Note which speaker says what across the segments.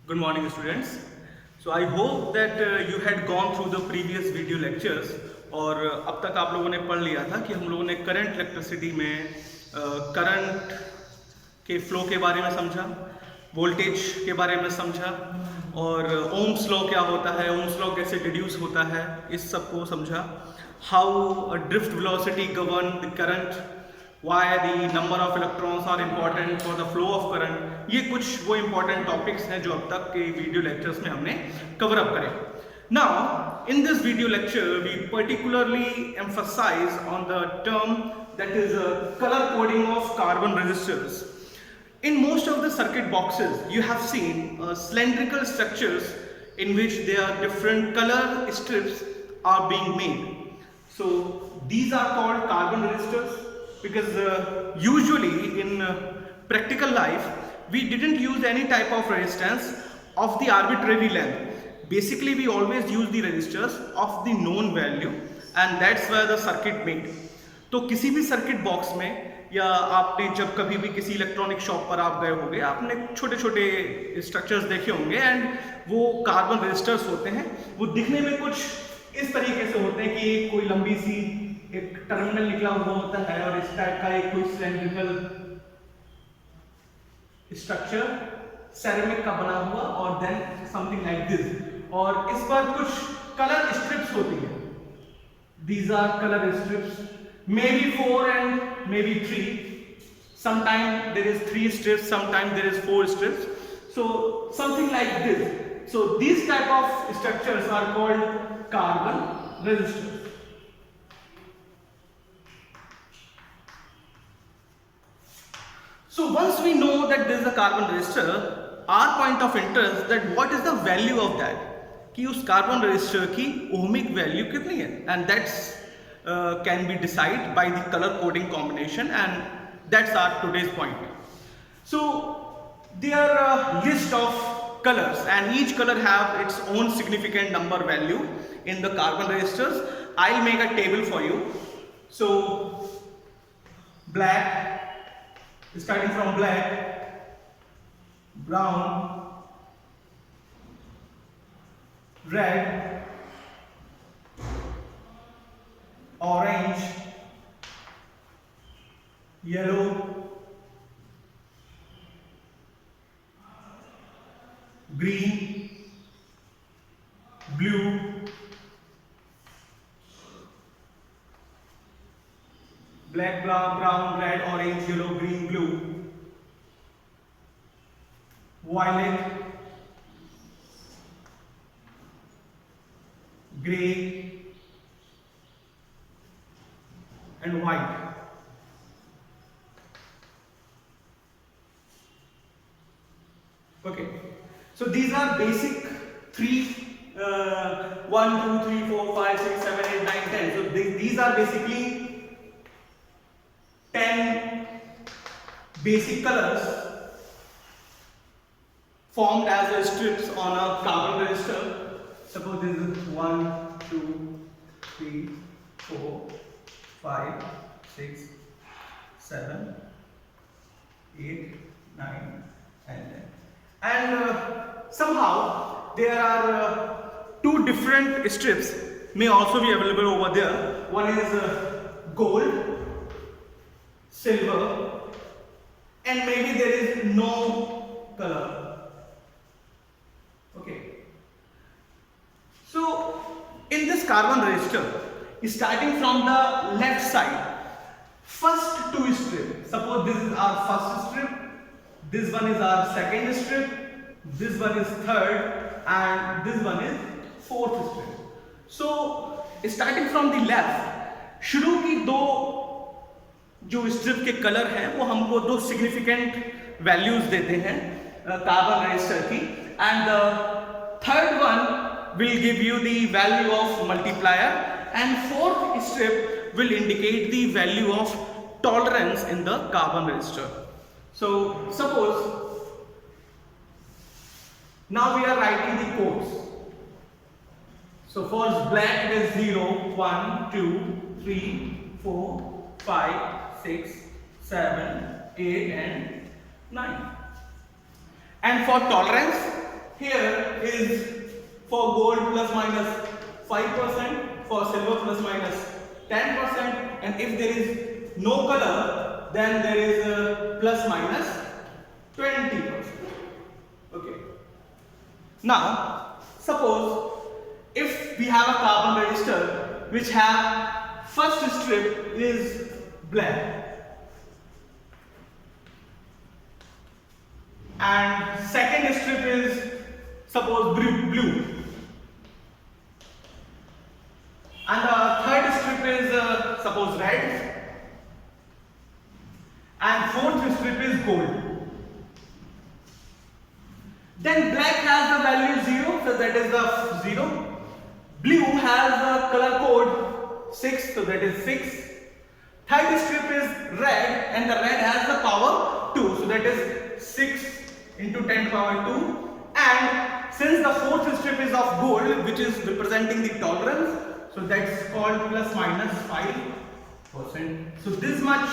Speaker 1: Good morning students. So I hope that you had gone through the previous video lectures और अब तक आप लोगों ने पढ़ लिया था कि हम लोगों ने करंट इलेक्ट्रिसिटी में करंट के फ्लो के बारे में समझा, वोल्टेज के बारे में समझा और ओम्स लॉ क्या होता है, ओम्स लॉ कैसे डिड्यूस होता है, इस सब को समझा. How drift velocity govern the current, why the number of electrons are important for the flow of current. ये कुछ वो important topics हैं जो अब तक के video lectures में हमने cover up करे. Now in this video lecture we particularly emphasize on the term that is color coding of carbon resistors. In most of the circuit boxes you have seen cylindrical structures in which there are different color strips are being made. So these are called carbon resistors. Because usually in practical life we didn't use any type of resistance of the arbitrary length. Basically we always use the resistors of the known value and that's why the circuit made. तो किसी भी circuit box में या आपने जब कभी भी किसी इलेक्ट्रॉनिक शॉप पर आप गए होंगे, आपने छोटे छोटे स्ट्रक्चर्स देखे होंगे एंड वो कार्बन रेजिस्टर्स होते हैं. वो दिखने में कुछ इस तरीके से होते हैं कि कोई लंबी सी एक टर्मिनल निकला हुआ होता है और इस टाइप का एक कोई सिलेंड्रिकल स्ट्रक्चर सेरेमिक का बना हुआ और देन समथिंग लाइक दिस, और इस पर कुछ कलर स्ट्रिप्स होती है. These are colour strips, maybe 4 and maybe 3. Sometime there is 3 strips, sometime there is 4 strips. So something like this. So these type of structures are called carbon resistors. So once we know that there is a carbon resistor, our point of interest that what is the value of that, कि उस carbon resistor की ohmic value कितनी है, and that's can be decided by the color coding combination, and that's our today's point. So there are a list of colors and each color have its own significant number value in the carbon resistors. I'll make a table for you. So black, starting from black, brown, red, orange, yellow, green, blue, black, brown, red, orange, yellow, green, blue, violet, grey, and white. Okay, so these are basic 1, 2, 3, 4, 5, 6, 7, 8, 9, 10. So these are basically 10 basic colors formed as strips on a carbon resistor. Suppose this is 1, 2, 3, 4, 5, 6, 7, 8, 9 and 10. And somehow there are 2 different strips may also be available over there. One is gold, silver, and maybe there is no color. Okay. So in this carbon resistor, starting from the left side, first 2 strips. Suppose this is our first strip, this one is our second strip, this one is third, and this one is fourth strip. So starting from the left, शुरू की 2 जो strip के colour हैं वो हमको 2 significant values देते हैं carbon resistor की, and the third one will give you the value of multiplier, and fourth strip will indicate the value of tolerance in the carbon resistor. So suppose now we are writing the codes. So first black is 0, 1, 2, 3, 4, 5, 6, 7, 8 and 9. And for tolerance here is for gold plus minus 5%, for silver plus minus 10%, and if there is no color, then there is a plus minus 20%. Okay. Now, suppose if we have a carbon register which have first strip is black and second strip is suppose blue and the third strip is suppose red and fourth strip is gold. Then black has the value 0, so that is the 0. Blue has the color code 6, so that is 6. Third strip is red and the red has the power 2, so that is 6 into 10 to the power 2. And since the fourth strip is of gold, which is representing the tolerance, so that's called plus minus 5%. So this much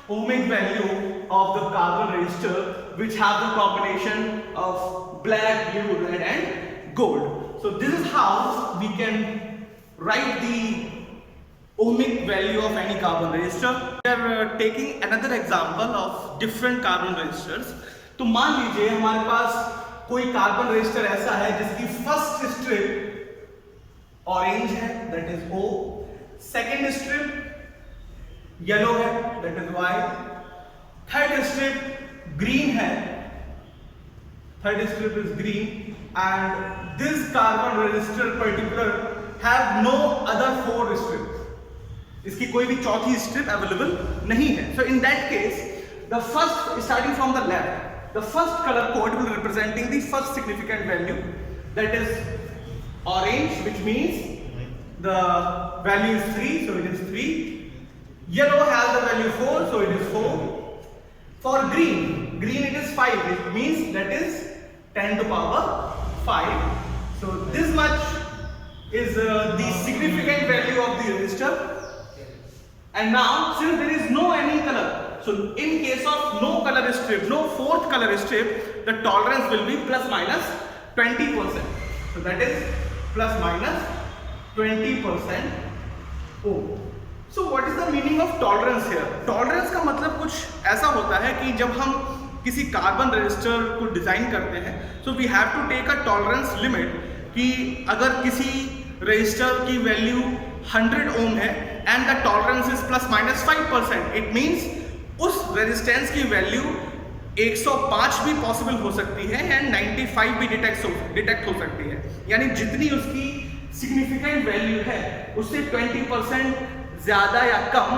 Speaker 1: ohmic value of the carbon register which have the combination of black, blue, red and gold. So this is how we can write the ohmic value of any carbon register. We are taking another example of different carbon registers. तो मान लीजिए हमारे पास कोई carbon register ऐसा है जिसकी first strip orange है, that is O, second strip yellow है, that is Y, third strip green है, third strip is green, and this carbon register particular have no other four strip, इसकी कोई भी चौथी स्ट्रिप अवेलेबल नहीं है. So in that case the first starting from the left, the first color code will representing the first significant value, that is orange, which means the value is 3, so it is 3. Yellow has the value 4, so it is 4. For green it is 5, which means that is 10 to the power 5. So this much is the significant value of the register. And now since there is no any color, so in case of no color strip, no fourth color strip, the tolerance will be plus minus 20%. So that is plus minus 20% O. So what is the meaning of tolerance here? Tolerance का मतलब कुछ ऐसा होता है कि जब हम किसी कार्बन रजिस्टर को डिजाइन करते हैं, so we have to take a tolerance limit कि अगर किसी रजिस्टर की वैल्यू 100 ओम है and the tolerance is plus minus 5%, it means उस रेजिस्टेंस की वैल्यू 105 भी पॉसिबल हो सकती है एंड 95 भी डिटेक्ट हो सकती है. यानी जितनी उसकी सिग्निफिकेंट वैल्यू है उससे 20% ज्यादा या कम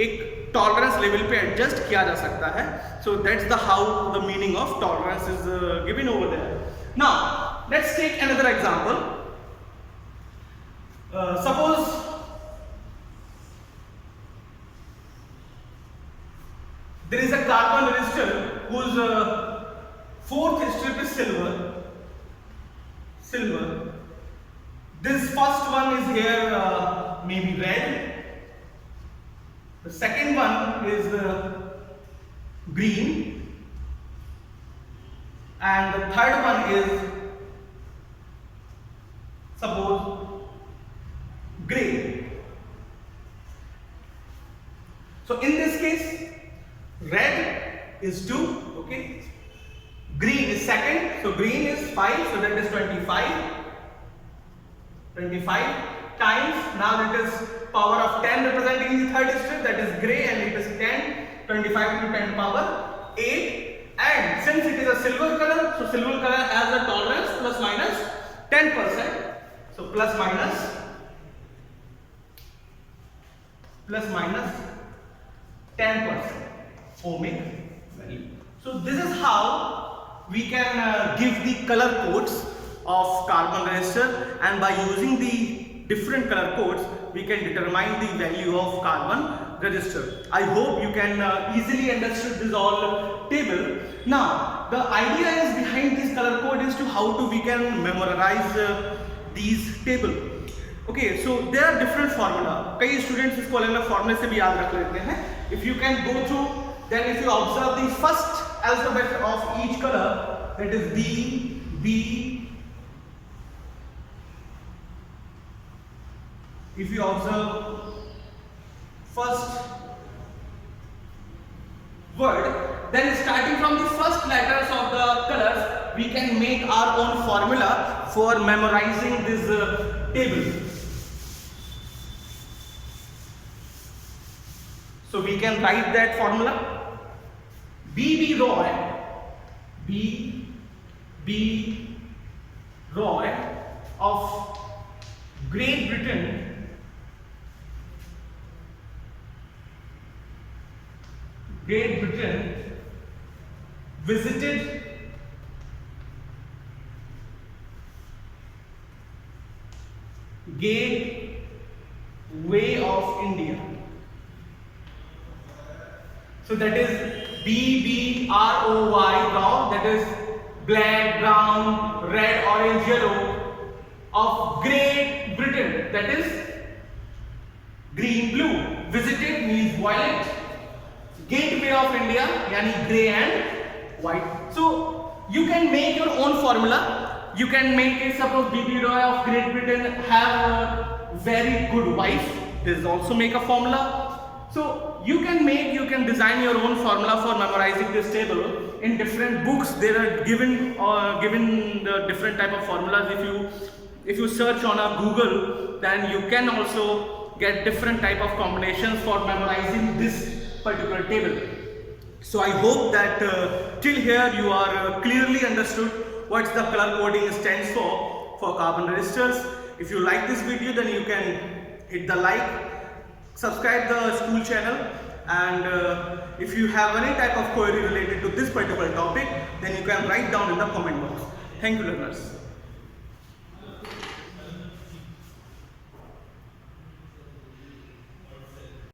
Speaker 1: एक टॉलरेंस लेवल पे एडजस्ट किया जा सकता है. So that's the how the meaning of tolerance is given over there. Now let's take another example. Suppose there is a carbon register whose fourth strip is silver. This first one is here maybe red, the second one is green, and the third one is suppose gray. So in this case red is 2, okay, green is second, so green is 5, so that is 25 times, now it is power of 10 representing the third strip, that is gray, and it is 10, 25 to 10 power 8, and since it is a silver color, so silver color has a tolerance plus minus 10%, so plus minus 10% ohmic value. So this is how we can give the color codes of carbon register, and by using the different color codes we can determine the value of carbon register. I hope you can easily understand this all table. Now the idea is behind this color code is to how to we can memorize these table. Okay, so there are different formula. कई students इसको अलग अलग formula से भी याद रख लेते हैं. If you can go through, then if you observe the first alphabet of each color, that is B, B. If you observe first word, then starting from the first letters of the colors, we can make our own formula for memorizing this table. So we can write that formula. B.B. Roy, B.B. Roy of Great Britain visited Gateway of India. So that is B.B.R.O.Y. Roy, that is black, brown, red, orange, yellow, of Great Britain, that is green, blue. Visited means violet. Gateway of India, yani grey and white. So you can make your own formula. You can make it, suppose B.B. Roy of Great Britain have a very good wife. This also make a formula. So you can design your own formula for memorizing this table. In different books there are given the different type of formulas. If you search on a Google, then you can also get different type of combinations for memorizing this particular table. So I hope that till here you are clearly understood what the color coding stands for carbon resistors. If you like this video, then you can hit the like, subscribe the school channel, and if you have any type of query related to this particular topic, then you can write down in the comment box. Thank you, learners.